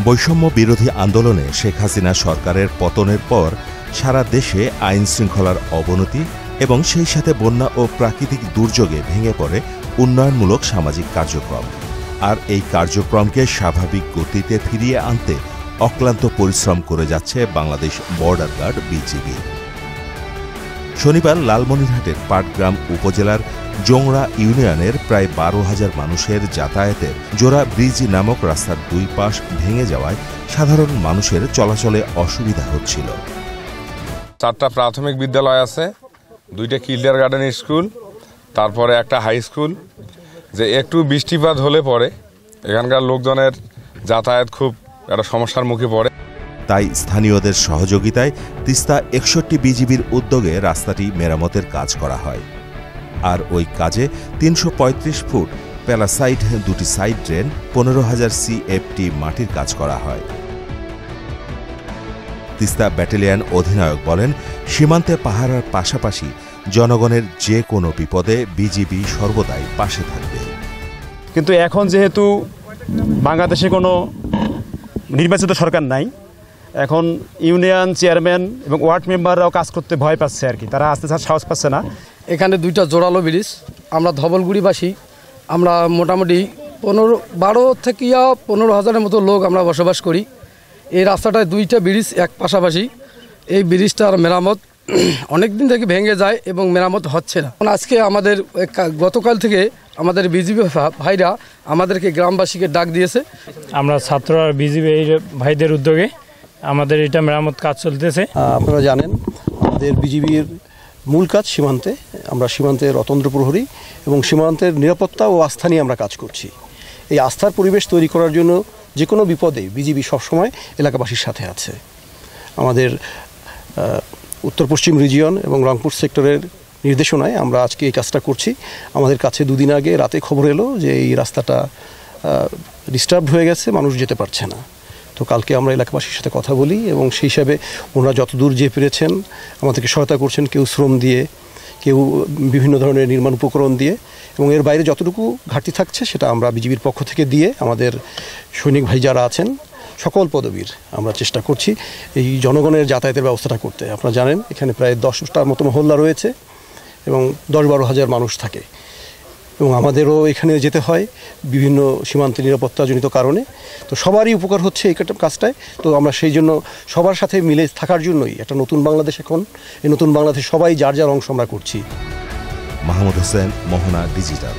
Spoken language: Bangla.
বৈষম্য বিরোধী আন্দোলনে শেখ হাসিনা সরকারের পতনের পর সারা দেশে আইন শৃঙ্খলার অবনতি এবং সেই সাথে বন্যা ও প্রাকৃতিক দুর্যোগে ভেঙে পড়ে উন্নয়নমূলক সামাজিক কার্যক্রম। আর এই কার্যক্রমকে স্বাভাবিক গতিতে ফিরিয়ে আনতে অক্লান্ত পরিশ্রম করে যাচ্ছে বাংলাদেশ বর্ডার গার্ড বিজিবি। শনিবার লালমনিরহাটের পাটগ্রাম উপজেলার জোংড়া ইউনিয়নের প্রায় 12,000 মানুষের যাতায়াতের জোড়া ব্রিজ নামক রাস্তার দুই পাশ ভেঙে যাওয়ায় সাধারণ মানুষের চলাচলে অসুবিধা হচ্ছিল। 4টা প্রাথমিক বিদ্যালয় আছে, 2টা কিন্ডারগার্টেন স্কুল, তারপরে একটা হাই স্কুল। যে একটু বৃষ্টিপাত হলে পরে এখানকার লোকজনের যাতায়াত খুব একটা সমস্যার মুখে পড়ে। তাই স্থানীয়দের সহযোগিতায় তিস্তা 61 বিজিবির উদ্যোগে রাস্তাটি মেরামতের কাজ করা হয়। আর ওই কাজে 335 ফুট প্যালাসাইড 2টি সাইড ড্রেন, 15,000 CFT মাটির কাজ করা হয়। তিস্তা ব্যাটালিয়ন অধিনায়ক বলেন, সীমান্তে পাহারার পাশাপাশি জনগণের যে কোনো বিপদে বিজিবি সর্বদাই পাশে থাকবে। কিন্তু এখন যেহেতু বাংলাদেশে কোনো নির্বাচিত সরকার নাই, এখন ইউনিয়ন চেয়ারম্যান এবং ওয়ার্ড মেম্বাররাও কাজ করতে ভয় পাচ্ছে আর কি, তারা আসতে সাহস পাচ্ছে না। এখানে 2টা জোরালো ব্রিজ, আমরা ধবলগুড়িবাসী, আমরা মোটামুটি 12 থেকে 15,000-এর মতো লোক আমরা বসবাস করি। এই রাস্তাটায় 2টা ব্রিজ এক পাশাপাশি। এই ব্রিজটার মেরামত অনেক দিন থেকে ভেঙে যায় এবং মেরামত হচ্ছে না। আজকে আমাদের গতকাল থেকে আমাদের বিজিবি ভাইরা আমাদেরকে গ্রামবাসীকে ডাক দিয়েছে। আমরা ছাত্ররা বিজিবি এই ভাইদের উদ্যোগে আমাদের এটা মেরামত কাজ চলতেছে। আপনারা জানেন আমাদের বিজিবির মূল কাজ সীমান্তে, আমরা সীমান্তের অতন্ত্র প্রহরী এবং সীমান্তের নিরাপত্তা ও আস্থা নিয়ে আমরা কাজ করছি। এই আস্থার পরিবেশ তৈরি করার জন্য যে কোনো বিপদে বিজিবি সবসময় এলাকাবাসীর সাথে আছে। আমাদের উত্তর পশ্চিম রিজিয়ন এবং রংপুর সেক্টরের নির্দেশনায় আমরা আজকে এই কাজটা করছি। আমাদের কাছে 2 দিন আগে রাতে খবর এলো যে এই রাস্তাটা ডিস্টার্বড হয়ে গেছে, মানুষ যেতে পারছে না। তো কালকে আমরা এলাকাবাসীর সাথে কথা বলি এবং সেই হিসাবে ওনারা যতদূর যে পেরেছেন আমাদেরকে সহায়তা করছেন, কেউ শ্রম দিয়ে, কেউ বিভিন্ন ধরনের নির্মাণ উপকরণ দিয়ে, এবং এর বাইরে যতটুকু ঘাটতি থাকছে সেটা আমরা বিজিবির পক্ষ থেকে দিয়ে আমাদের সৈনিক ভাই যারা আছেন সকল পদবীর আমরা চেষ্টা করছি এই জনগণের যাতায়াতের ব্যবস্থাটা করতে। আপনারা জানেন এখানে প্রায় 10টার মতো মহল্লা রয়েছে এবং 10-12 হাজার মানুষ থাকে এবং আমাদেরও এখানে যেতে হয় বিভিন্ন সীমান্তে নিরাপত্তাজনিত কারণে। তো সবারই উপকার হচ্ছে এই কাজটায়। তো আমরা সেই জন্য সবার সাথে মিলে থাকার জন্যই একটা নতুন বাংলাদেশ, এখন এই নতুন বাংলাদেশ সবাই যার যার অংশ আমরা করছি। মাহমুদ হোসেন, মোহনা ডিজিটাল।